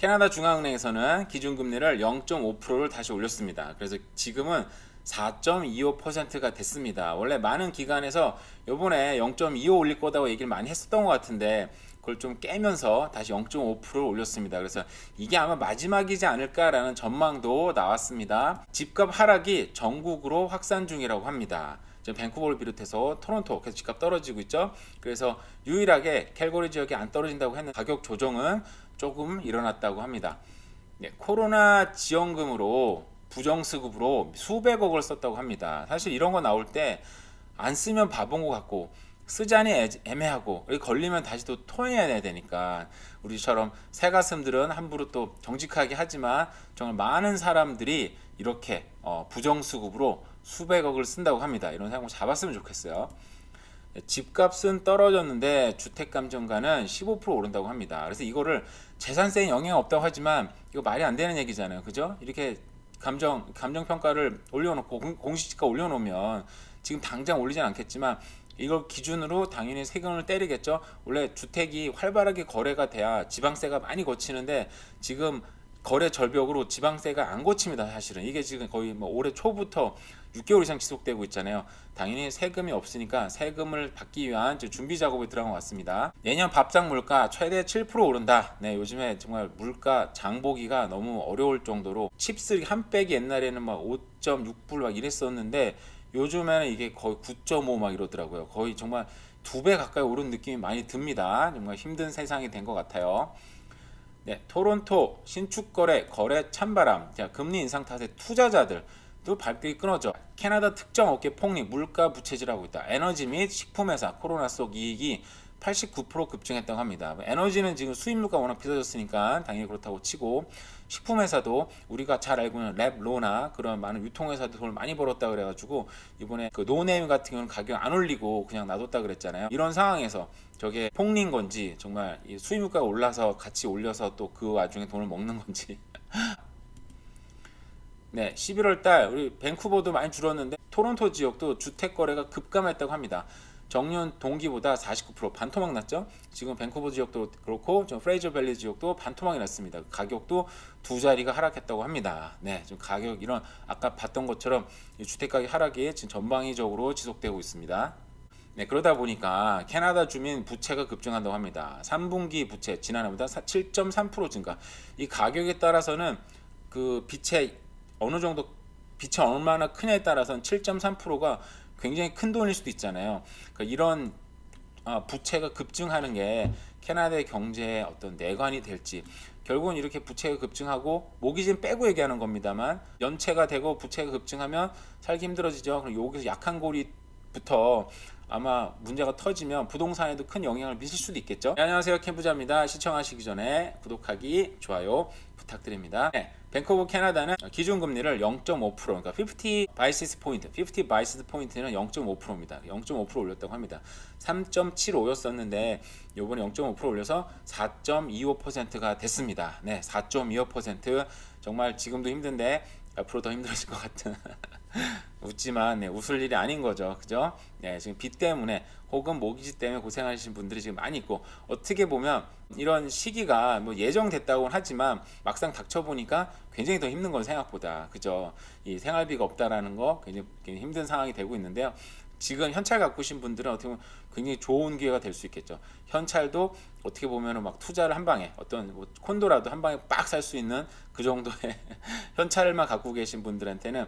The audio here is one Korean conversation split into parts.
캐나다 중앙은행에서는 기준금리를 0.5%를 다시 올렸습니다. 그래서 지금은 4.25%가 됐습니다. 원래 많은 기관에서 요번에 0.25 올릴 거다고 얘기를 많이 했었던 것 같은데 그걸 좀 깨면서 다시 0.5%를 올렸습니다. 그래서 이게 아마 마지막이지 않을까라는 전망도 나왔습니다. 집값 하락이 전국으로 확산 중이라고 합니다. 지금 밴쿠버를 비롯해서 토론토 계속 집값 떨어지고 있죠. 그래서 유일하게 캘거리 지역이 안 떨어진다고 했는 가격 조정은 조금 일어났다고 합니다. 네, 코로나 지원금으로 부정수급으로 수백억을 썼다고 합니다. 사실 이런 거 나올 때 안 쓰면 바본 것 같고 쓰자니 애매하고 걸리면 다시 또 토해야 되니까 우리처럼 새가슴들은 함부로 또 정직하게 하지만 정말 많은 사람들이 이렇게 부정수급으로 수백억을 쓴다고 합니다. 이런 생각 잡았으면 좋겠어요. 집값은 떨어졌는데 주택감정가는 15% 오른다고 합니다. 그래서 이거를 재산세에 영향 없다고 하지만 이거 말이 안 되는 얘기잖아요. 그죠? 이렇게 감정평가를 올려놓고 공시지가 올려놓으면 지금 당장 올리진 않겠지만 이걸 기준으로 당연히 세금을 때리겠죠. 원래 주택이 활발하게 거래가 돼야 지방세가 많이 거치는데 지금 거래 절벽으로 지방세가 안 거칩니다. 사실은 이게 지금 거의 뭐 올해 초부터 6개월 이상 지속되고 있잖아요. 당연히 세금이 없으니까 세금을 받기 위한 준비 작업에 들어간 것 같습니다. 내년 밥상 물가 최대 7% 오른다. 네, 요즘에 정말 물가 장보기가 너무 어려울 정도로 칩스 한 백이 옛날에는 막 5.6불 막 이랬었는데 요즘에는 이게 거의 9.5 막 이러더라고요. 거의 정말 2배 가까이 오른 느낌이 많이 듭니다. 정말 힘든 세상이 된 것 같아요. 네, 토론토 신축거래 거래 찬바람. 자, 금리 인상 탓에 투자자들도 발길이 끊어져. 캐나다 특정 업계 폭리, 물가 부채질하고 있다. 에너지 및 식품회사 코로나 속 이익이 89% 급증했다고 합니다. 에너지는 지금 수입 물가 워낙 비싸졌으니까 당연히 그렇다고 치고 식품회사도 우리가 잘 알고 있는 랩로나 그런 많은 유통회사도 돈을 많이 벌었다 그래가지고 이번에 그 노네임 같은 경우는 가격 안 올리고 그냥 놔뒀다 그랬잖아요. 이런 상황에서 저게 폭리인 건지 정말 수입 물가가 올라서 같이 올려서 또 그 와중에 돈을 먹는 건지. 네, 11월 달 우리 밴쿠버도 많이 줄었는데 토론토 지역도 주택 거래가 급감했다고 합니다. 정년 동기보다 49% 반토막 났죠. 지금 밴쿠버 지역도 그렇고 좀 프레이저 밸리 지역도 반토막이 났습니다. 가격도 두 자리가 하락했다고 합니다. 네, 지금 가격 이런 아까 봤던 것처럼 주택 가격 하락이 지금 전방위적으로 지속되고 있습니다. 네, 그러다 보니까 캐나다 주민 부채가 급증한다고 합니다. 3분기 부채 지난해보다 7.3% 증가. 이 가격에 따라서는 그 빚의 어느 정도 빚이 얼마나 크냐에 따라서는 7.3%가 굉장히 큰 돈일 수도 있잖아요. 그러니까 이런 부채가 급증하는 게 캐나다의 경제에 어떤 내관이 될지 결국은 이렇게 부채가 급증하고 모기지는 빼고 얘기하는 겁니다만 연체가 되고 부채가 급증하면 살기 힘들어지죠. 그럼 여기서 약한 고리부터 아마 문제가 터지면 부동산에도 큰 영향을 미칠 수도 있겠죠. 네, 안녕하세요, 캠프자입니다. 시청하시기 전에 구독하기, 좋아요 부탁드립니다. 네, 밴쿠버 캐나다는 기준금리를 0.5% 그러니까 50 바이시스 포인트, 50 바이시스 포인트는 0.5%입니다. 0.5% 올렸다고 합니다. 3.75였었는데 요번에 0.5% 올려서 4.25%가 됐습니다. 네, 4.25% 정말 지금도 힘든데 앞으로 더 힘들어질 것 같은 웃지만 네, 웃을 일이 아닌 거죠. 그죠? 네, 지금 빚 때문에 혹은 모기지 때문에 고생하시는 분들이 지금 많이 있고 어떻게 보면 이런 시기가 뭐 예정됐다고는 하지만 막상 닥쳐보니까 굉장히 더 힘든 건 생각보다 그죠? 이 생활비가 없다라는 거 굉장히 힘든 상황이 되고 있는데요. 지금 현찰 갖고 계신 분들은 어떻게 보면 굉장히 좋은 기회가 될 수 있겠죠. 현찰도 어떻게 보면은 막 투자를 한 방에 어떤 뭐 콘도라도 한 방에 빡 살 수 있는 그 정도의 현찰만 갖고 계신 분들한테는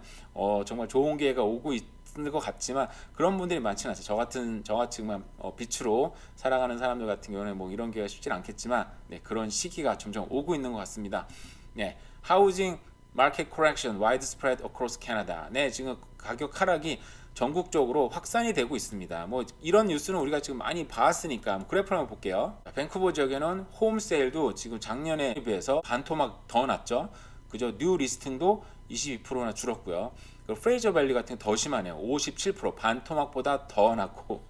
정말 좋은 기회가 오고 있는 것 같지만 그런 분들이 많지는 않아요. 저같이만 빛으로 살아가는 사람들 같은 경우는 뭐 이런 기회가 쉽지는 않겠지만 네, 그런 시기가 점점 오고 있는 것 같습니다. 네, 하우징 마켓 코렉션 widespread across Canada. 네, 지금 가격 하락이 전국적으로 확산이 되고 있습니다. 뭐 이런 뉴스는 우리가 지금 많이 봤으니까 그래프를 한번 볼게요. 밴쿠버 지역에는 홈 세일도 지금 작년에 비해서 반토막 더 났죠. 그죠? 뉴 리스팅도 22%나 줄었고요. 그리고 프레이저 밸리 같은 게 더 심하네요. 57% 반토막보다 더 낮고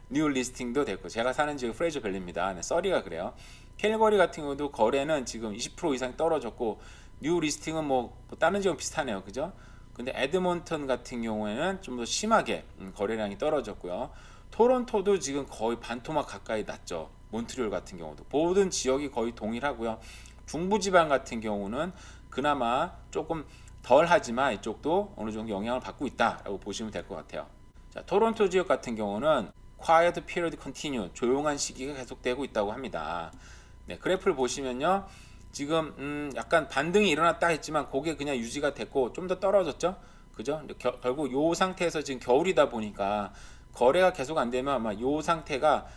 뉴 리스팅도 됐고 제가 사는 지역 프레이저 밸리입니다. 네, 써리가 그래요. 캘거리 같은 경우도 거래는 지금 20% 이상 떨어졌고 뉴 리스팅은 뭐 다른 지역은 비슷하네요. 그죠? 근데 에드몬턴 같은 경우에는 좀 더 심하게 거래량이 떨어졌고요. 토론토도 지금 거의 반토막 가까이 났죠. 몬트리올 같은 경우도 모든 지역이 거의 동일하고요. 중부지방 같은 경우는 그나마 조금 덜 하지만 이쪽도 어느 정도 영향을 받고 있다라고 보시면 될 것 같아요. 자, 토론토 지역 같은 경우는 Quiet Period Continue, 조용한 시기가 계속되고 있다고 합니다. 네, 그래프를 보시면요, 지금 약간 반등이 일어났다 했지만 그게 그냥 유지가 됐고 좀 더 떨어졌죠, 그죠? 결국 요 상태에서 지금 겨울이다 보니까 거래가 계속 안 되면 아마 요 상태가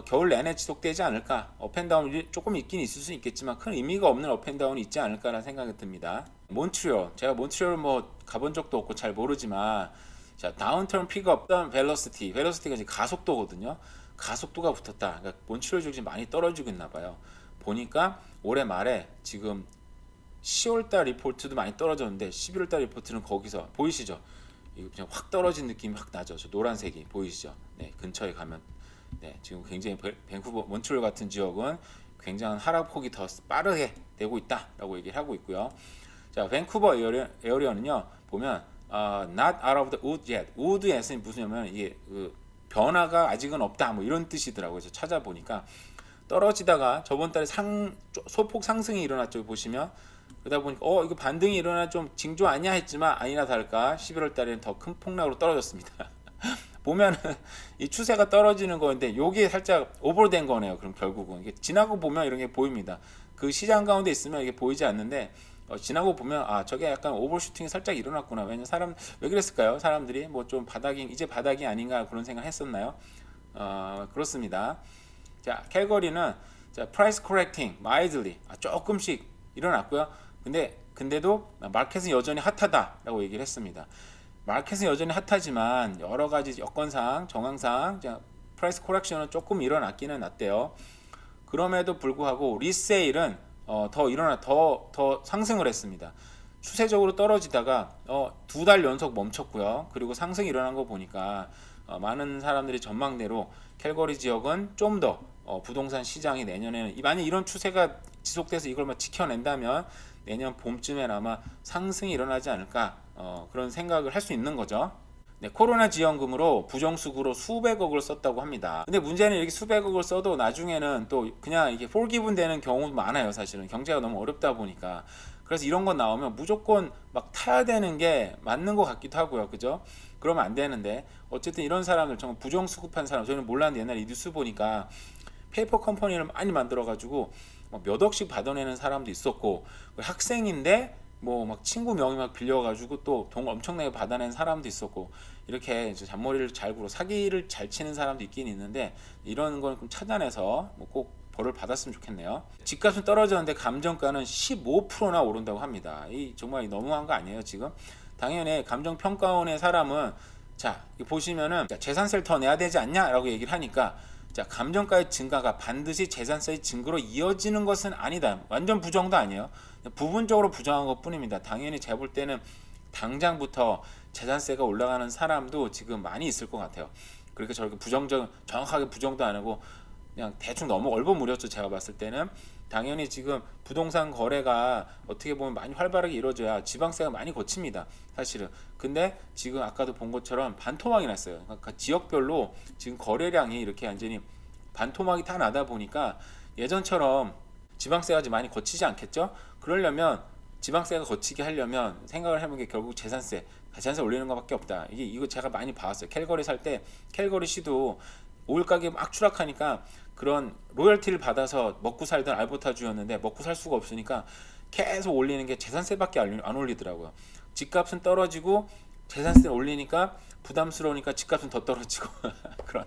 겨울 내내 지속되지 않을까. 업앤다운이 조금 있긴 있을 수 있겠지만 큰 의미가 없는 업앤다운이 있지 않을까라는 생각이 듭니다. 몬트리올, 제가 몬트리올 뭐 가본 적도 없고 잘 모르지만, 자, 다운턴 픽업, 벨로시티가 이제 가속도거든요. 가속도가 붙었다. 그러니까 몬트리올 지역이 많이 떨어지고 있나 봐요. 보니까 올해 말에 지금 10월달 리포트도 많이 떨어졌는데 11월달 리포트는 거기서 보이시죠? 이거 그냥 확 떨어진 느낌이 확 나죠. 저 노란색이 보이시죠? 네, 근처에 가면. 네, 지금 굉장히 밴쿠버, 몬트리올 같은 지역은 굉장한 하락폭이 더 빠르게 되고 있다라고 얘기를 하고 있고요. 자, 밴쿠버 에어리어는요, 보면 not out of the wood yet. wood에서 무슨냐면 이게 변화가 아직은 없다, 뭐 이런 뜻이더라고요. 그래서 찾아보니까 떨어지다가 저번 달에 소폭 상승이 일어났죠. 보시면 그러다 보니까 이거 반등이 일어나 좀 징조 아니야 했지만 아니나 다를까 11월 달에는 더 큰 폭락으로 떨어졌습니다. 보면은 이 추세가 떨어지는 거인데 요게 살짝 오버된 거네요. 그럼 결국은 이게 지나고 보면 이런 게 보입니다. 그 시장 가운데 있으면 이게 보이지 않는데 지나고 보면 저게 약간 오버슈팅이 살짝 일어났구나. 왜냐면 왜 그랬을까요? 사람들이 뭐 좀 이제 바닥이 아닌가 그런 생각 했었나요? 그렇습니다. 자, 캘거리는 자, 프라이스 코렉팅 마이들리 조금씩 일어났고요. 근데도 마켓은 여전히 핫하다라고 얘기를 했습니다. 마켓은 여전히 핫하지만 여러 가지 여건상 정황상 프라이스 코렉션은 조금 일어났기는 났대요. 그럼에도 불구하고 리세일은 더 상승을 했습니다. 추세적으로 떨어지다가 2달 연속 멈췄고요. 그리고 상승이 일어난 거 보니까 많은 사람들이 전망대로 캘거리 지역은 좀 더 부동산 시장이 내년에는 만약 이런 추세가 지속돼서 이걸 지켜낸다면 내년 봄쯤엔 아마 상승이 일어나지 않을까 그런 생각을 할 수 있는 거죠. 네, 코로나 지원금으로 부정수급으로 수백억을 썼다고 합니다. 근데 문제는 이렇게 수백억을 써도 나중에는 또 그냥 이게 폴기분 되는 경우도 많아요. 사실은 경제가 너무 어렵다 보니까. 그래서 이런 거 나오면 무조건 막 타야 되는 게 맞는 것 같기도 하고요. 그죠? 그러면 안 되는데 어쨌든 이런 사람들 정말 부정수급한 사람, 저는 몰랐는데 옛날에 뉴스 보니까 페이퍼 컴퍼니를 많이 만들어 가지고 몇 억씩 받아내는 사람도 있었고, 학생인데 뭐 막 친구 명의 막 빌려가지고 또 돈 엄청나게 받아낸 사람도 있었고, 이렇게 잔머리를 잘 굴어 사기를 잘 치는 사람도 있긴 있는데 이런 건 좀 찾아내서 꼭 벌을 받았으면 좋겠네요. 집값은 떨어졌는데 감정가는 15%나 오른다고 합니다. 이 정말 너무한 거 아니에요 지금? 당연히 감정평가원의 사람은 자 보시면은 재산세를 더 내야 되지 않냐라고 얘기를 하니까, 자, 감정가의 증가가 반드시 재산세의 증가로 이어지는 것은 아니다. 완전 부정도 아니에요. 부분적으로 부정한 것 뿐입니다. 당연히 제가 볼 때는 당장부터 재산세가 올라가는 사람도 지금 많이 있을 것 같아요. 그렇게 저렇게 정확하게 부정도 안 하고 그냥 대충 너무 얼버무렸죠. 제가 봤을 때는 당연히 지금 부동산 거래가 어떻게 보면 많이 활발하게 이루어져야 지방세가 많이 거칩니다. 사실은. 근데 지금 아까도 본 것처럼 반토막이 났어요. 그러니까 지역별로 지금 거래량이 이렇게 완전히 반토막이 다 나다 보니까 예전처럼 지방세가 많이 거치지 않겠죠? 그러려면 지방세가 거치게 하려면 생각을 해보는 게 결국 재산세 올리는 것밖에 없다. 이거 제가 많이 봐왔어요. 캘거리 살 때 캘거리시도 오일 가격이 막 추락하니까 그런 로열티를 받아서 먹고 살던 알버타주였는데 먹고 살 수가 없으니까 계속 올리는 게 재산세밖에 안 올리더라고요. 집값은 떨어지고 재산세 올리니까 부담스러우니까 집값은 더 떨어지고 그런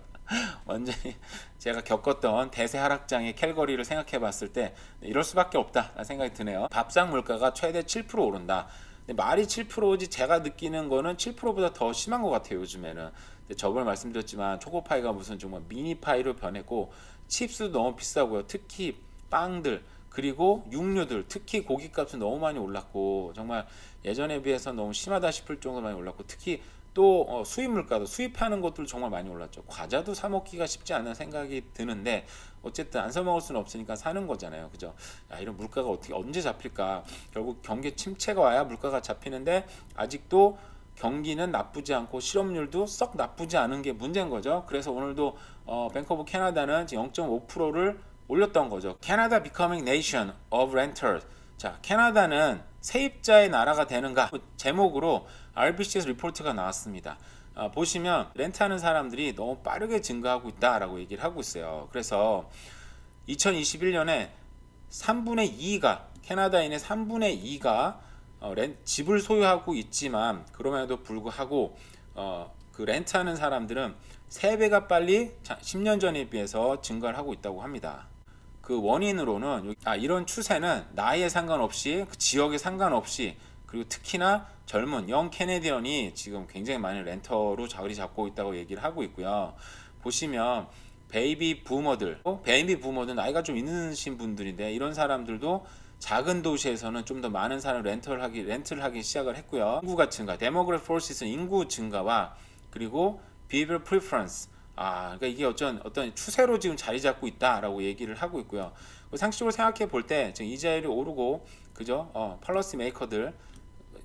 완전히 제가 겪었던 대세 하락장의 캘거리를 생각해 봤을 때 이럴 수밖에 없다 생각이 드네요. 밥상 물가가 최대 7% 오른다. 근데 말이 7%지 제가 느끼는 거는 7%보다 더 심한 것 같아요. 요즘에는. 저번에 말씀드렸지만 초코파이가 무슨 정말 미니파이로 변했고 칩스도 너무 비싸고요. 특히 빵들 그리고 육류들 특히 고기값은 너무 많이 올랐고 정말 예전에 비해서 너무 심하다 싶을 정도로 많이 올랐고, 특히 또 수입 물가도 수입하는 것들 정말 많이 올랐죠. 과자도 사 먹기가 쉽지 않은 생각이 드는데 어쨌든 안 사 먹을 수는 없으니까 사는 거잖아요. 그죠? 이런 물가가 언제 잡힐까? 결국 경기 침체가 와야 물가가 잡히는데 아직도 경기는 나쁘지 않고 실업률도 썩 나쁘지 않은 게 문제인 거죠. 그래서 오늘도 뱅크 오브 캐나다는 0.5%를 올렸던 거죠. Canada becoming nation of renters. 자, 캐나다는 세입자의 나라가 되는가 제목으로 RBC에서 리포트가 나왔습니다. 보시면 렌트하는 사람들이 너무 빠르게 증가하고 있다라고 얘기를 하고 있어요. 그래서 2021년에 3분의 2가 캐나다인의 3분의 2가 집을 소유하고 있지만 그럼에도 불구하고 그 렌트하는 사람들은 3배가 빨리 10년 전에 비해서 증가를 하고 있다고 합니다. 그 원인으로는 이런 추세는 나이에 상관없이 그 지역에 상관없이 그리고 특히나 젊은 영 캐네디언이 지금 굉장히 많은 렌터로 자리 잡고 있다고 얘기를 하고 있고요. 보시면 베이비 부머들 나이가 좀 있으신 분들인데 이런 사람들도 작은 도시에서는 좀 더 많은 사람 렌트를 하기 시작을 했고요. 인구가 증가, 데모그래피 포스는 인구 증가와 그리고 behavior preference 그러니까 이게 어떤 추세로 지금 자리 잡고 있다라고 얘기를 하고 있고요. 상식적으로 생각해 볼 때 지금 이자율이 오르고 그죠? 펄러시 메이커들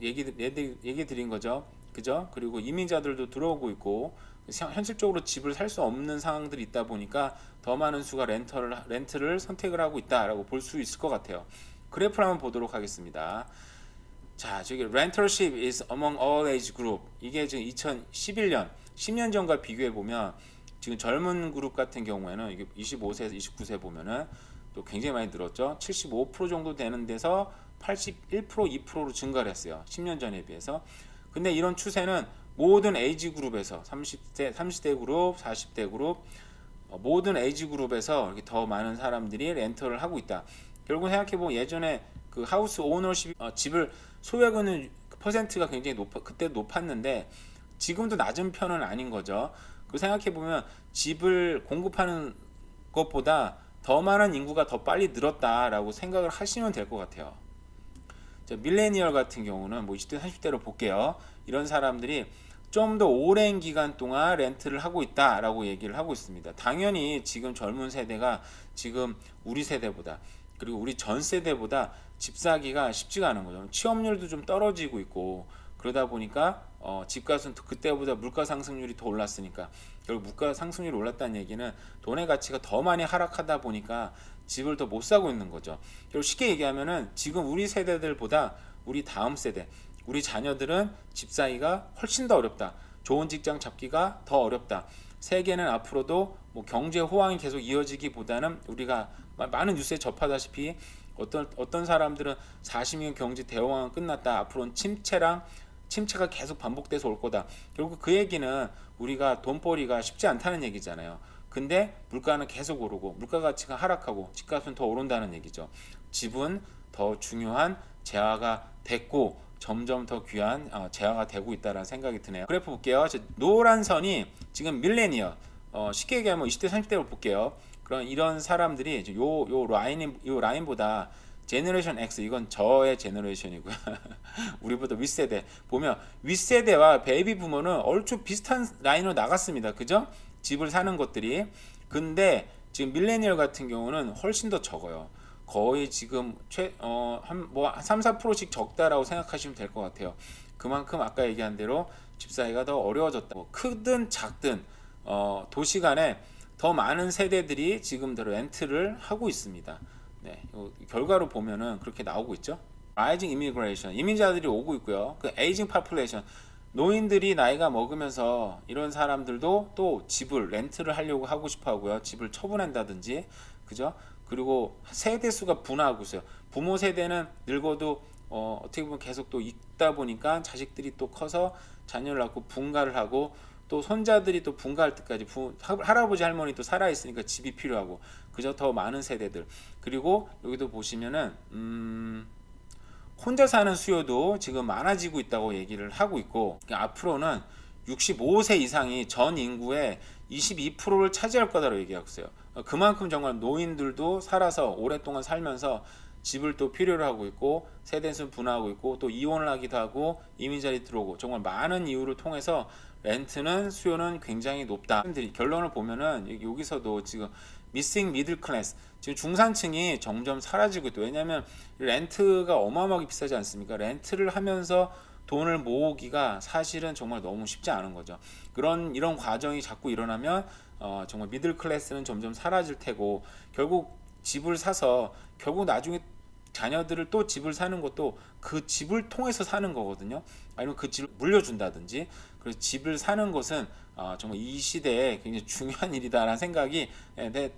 얘기 드린 거죠. 그죠? 그리고 이민자들도 들어오고 있고 현실적으로 집을 살 수 없는 상황들이 있다 보니까 더 많은 수가 렌트를 선택을 하고 있다라고 볼 수 있을 것 같아요. 그래프를 한번 보도록 하겠습니다. 자, 저기 rentership is among all age group. 이게 지금 2011년 10년 전과 비교해 보면 지금 젊은 그룹 같은 경우에는 이게 25세에서 29세 보면은 또 굉장히 많이 늘었죠. 75% 정도 되는 데서 81%, 2%로 증가를 했어요. 10년 전에 비해서. 근데 이런 추세는 모든 에이지 그룹에서 30대 그룹, 40대 그룹 모든 에이지 그룹에서 이렇게 더 많은 사람들이 렌터를 하고 있다. 결국 생각해 보면 예전에 그 하우스 오너십 집을 소유하는 퍼센트가 굉장히 그때 높았는데 지금도 낮은 편은 아닌 거죠. 그 생각해 보면 집을 공급하는 것보다 더 많은 인구가 더 빨리 늘었다라고 생각을 하시면 될 것 같아요. 자, 밀레니얼 같은 경우는 뭐 20대 30대로 볼게요. 이런 사람들이 좀 더 오랜 기간 동안 렌트를 하고 있다라고 얘기를 하고 있습니다. 당연히 지금 젊은 세대가 지금 우리 세대보다 그리고 우리 전 세대보다 집 사기가 쉽지가 않은 거죠. 취업률도 좀 떨어지고 있고 그러다 보니까 집값은 그때보다 물가 상승률이 더 올랐으니까 결국 물가 상승률이 올랐다는 얘기는 돈의 가치가 더 많이 하락하다 보니까 집을 더 못 사고 있는 거죠. 결국 쉽게 얘기하면은 지금 우리 세대들보다 우리 다음 세대 우리 자녀들은 집 사기가 훨씬 더 어렵다. 좋은 직장 잡기가 더 어렵다. 세계는 앞으로도 뭐 경제 호황이 계속 이어지기보다는 우리가 많은 뉴스에 접하다시피 어떤 사람들은 40년 경제 대호황은 끝났다. 앞으로는 침체가 계속 반복돼서 올 거다. 결국 그 얘기는 우리가 돈벌이가 쉽지 않다는 얘기잖아요. 근데 물가는 계속 오르고 물가 가치가 하락하고 집값은 더 오른다는 얘기죠. 집은 더 중요한 재화가 됐고 점점 더 귀한 재화가 되고 있다는 생각이 드네요. 그래프 볼게요. 노란 선이 지금 밀레니얼 쉽게 얘기하면 20대 30대로 볼게요. 그런 이런 사람들이 요 라인보다 제너레이션 X 이건 저의 제너레이션이고요. 우리보다 윗세대 보면 윗세대와 베이비 부모는 얼추 비슷한 라인으로 나갔습니다. 그죠? 집을 사는 것들이. 근데 지금 밀레니얼 같은 경우는 훨씬 더 적어요. 거의 지금 뭐 3, 4%씩 적다라고 생각하시면 될 것 같아요. 그만큼 아까 얘기한 대로 집 사기가 더 어려워졌다. 뭐 크든 작든 도시 간에 더 많은 세대들이 지금 렌트를 하고 있습니다. 네, 결과로 보면은 그렇게 나오고 있죠. Rising immigration, 이민자들이 오고 있고요. 그 aging population, 노인들이 나이가 먹으면서 이런 사람들도 또 집을 렌트를 하려고 하고 싶어 하고요. 집을 처분한다든지, 그죠? 그리고 세대수가 분화하고 있어요. 부모 세대는 늙어도 어떻게 보면 계속 또 있다 보니까 자식들이 또 커서 자녀를 낳고 분가를 하고 또 손자들이 또 분가할 때까지 할아버지 할머니 또 살아 있으니까 집이 필요하고 그저 더 많은 세대들. 그리고 여기도 보시면은 혼자 사는 수요도 지금 많아지고 있다고 얘기를 하고 있고 앞으로는 65세 이상이 전 인구의 22%를 차지할 거다라고 얘기하고 있어요. 그만큼 정말 노인들도 살아서 오랫동안 살면서 집을 또 필요로 하고 있고 세대수 분화하고 있고 또 이혼을 하기도 하고 이민자들이 들어오고 정말 많은 이유를 통해서 렌트는 수요는 굉장히 높다. 결론을 보면은 여기서도 지금 미싱 미들 클래스 지금 중산층이 점점 사라지고 있다. 왜냐하면 렌트가 어마어마하게 비싸지 않습니까? 렌트를 하면서 돈을 모으기가 사실은 정말 너무 쉽지 않은 거죠. 이런 과정이 자꾸 일어나면 정말 미들 클래스는 점점 사라질 테고 결국 집을 사서 결국 나중에 자녀들을 또 집을 사는 것도 그 집을 통해서 사는 거거든요. 아니면 그 집을 물려준다든지. 그래서 집을 사는 것은 정말 이 시대에 굉장히 중요한 일이다라는 생각이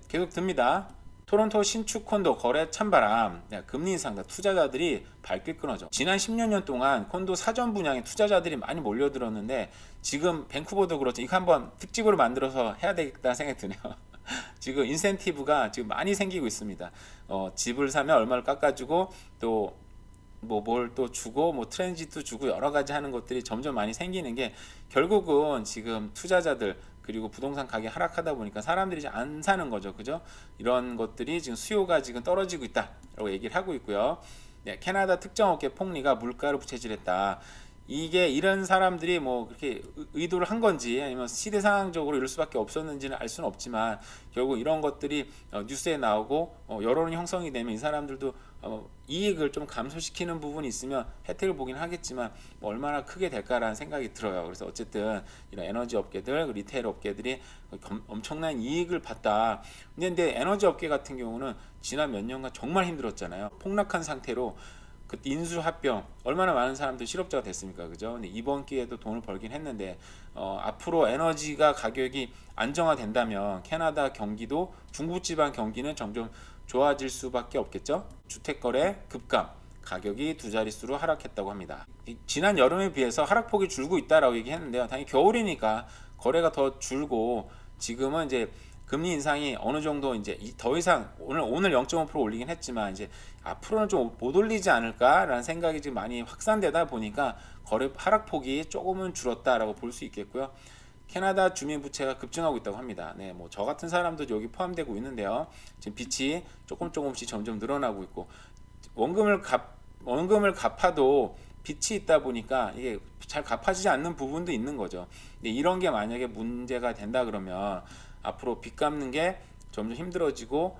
계속 듭니다. 토론토 신축 콘도 거래 찬바람, 금리 인상, 투자자들이 발길 끊어져. 지난 10여 년 동안 콘도 사전 분양에 투자자들이 많이 몰려들었는데 지금 밴쿠버도 그렇죠. 이거 한번 특집으로 만들어서 해야 되겠다는 생각이 드네요. 지금 인센티브가 지금 많이 생기고 있습니다. 집을 사면 얼마를 깎아주고 또 뭐 뭘 또 주고 뭐 트랜짓도 주고 여러 가지 하는 것들이 점점 많이 생기는 게 결국은 지금 투자자들 그리고 부동산 가격이 하락하다 보니까 사람들이 이제 안 사는 거죠. 그죠? 이런 것들이 지금 수요가 지금 떨어지고 있다라고 얘기를 하고 있고요. 네, 캐나다 특정 업계 폭리가 물가를 부채질했다. 이게 이런 사람들이 뭐 그렇게 의도를 한 건지 아니면 시대 상황적으로 이럴 수밖에 없었는지는 알 수는 없지만 결국 이런 것들이 뉴스에 나오고 여론이 형성이 되면 이 사람들도 이익을 좀 감소시키는 부분이 있으면 혜택을 보긴 하겠지만 뭐 얼마나 크게 될까라는 생각이 들어요. 그래서 어쨌든 이런 에너지 업계들, 리테일 업계들이 엄청난 이익을 봤다. 근데 에너지 업계 같은 경우는 지난 몇 년간 정말 힘들었잖아요. 폭락한 상태로 그 인수합병 얼마나 많은 사람들 실업자가 됐습니까, 그죠? 근데 이번 기회에도 돈을 벌긴 했는데 앞으로 에너지가 가격이 안정화된다면 캐나다 경기도 중부지방 경기는 점점 좋아질 수밖에 없겠죠. 주택 거래 급감, 가격이 두 자릿수로 하락했다고 합니다. 지난 여름에 비해서 하락폭이 줄고 있다라고 얘기했는데요. 당연히 겨울이니까 거래가 더 줄고 지금은 이제 금리 인상이 어느 정도 이제 더 이상 오늘 0.5% 올리긴 했지만 이제 앞으로는 좀 못 올리지 않을까라는 생각이 지금 많이 확산되다 보니까 거래 하락폭이 조금은 줄었다라고 볼 수 있겠고요. 캐나다 주민 부채가 급증하고 있다고 합니다. 네, 뭐 저 같은 사람도 여기 포함되고 있는데요. 지금 빚이 조금씩 점점 늘어나고 있고 원금을 갚아도 빚이 있다 보니까 이게 잘 갚아지지 않는 부분도 있는 거죠. 근데 이런 게 만약에 문제가 된다 그러면 앞으로 빚 갚는 게 점점 힘들어지고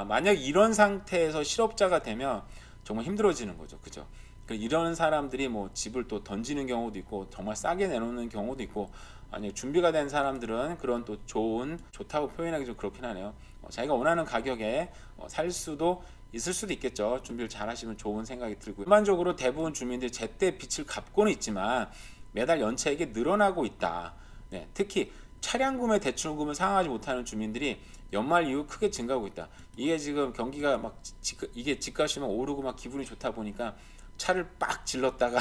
만약 이런 상태에서 실업자가 되면 정말 힘들어지는 거죠. 그죠? 이런 사람들이 뭐 집을 또 던지는 경우도 있고 정말 싸게 내놓는 경우도 있고 아니 준비가 된 사람들은 그런 또 좋다고 표현하기 좀 그렇긴 하네요. 자기가 원하는 가격에 살 수도 있을 수도 있겠죠. 준비를 잘 하시면 좋은 생각이 들고요. 일반적으로 대부분 주민들이 제때 빚을 갚고는 있지만 매달 연체액이 늘어나고 있다. 네, 특히 차량 구매 대출금을 상환하지 못하는 주민들이 연말 이후 크게 증가하고 있다. 이게 지금 경기가 막 이게 집값이 막 오르고 막 기분이 좋다 보니까 차를 빡 질렀다가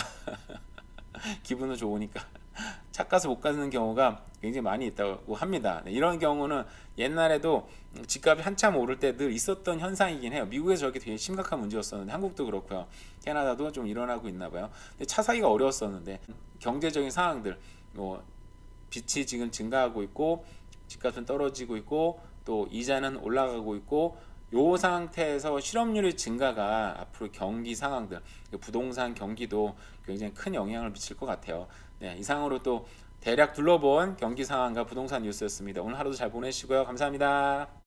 기분은 좋으니까 차값을 못 가는 경우가 굉장히 많이 있다고 합니다. 네, 이런 경우는 옛날에도 집값이 한참 오를 때 늘 있었던 현상이긴 해요. 미국에서 저렇게 되게 심각한 문제였었는데 한국도 그렇고요. 캐나다도 좀 일어나고 있나 봐요. 근데 차 사기가 어려웠었는데 경제적인 상황들 뭐 빚이 지금 증가하고 있고 집값은 떨어지고 있고 또 이자는 올라가고 있고 요 상태에서 실업률의 증가가 앞으로 경기 상황들 부동산 경기도 굉장히 큰 영향을 미칠 것 같아요. 네, 이상으로 또 대략 둘러본 경기 상황과 부동산 뉴스였습니다. 오늘 하루도 잘 보내시고요. 감사합니다.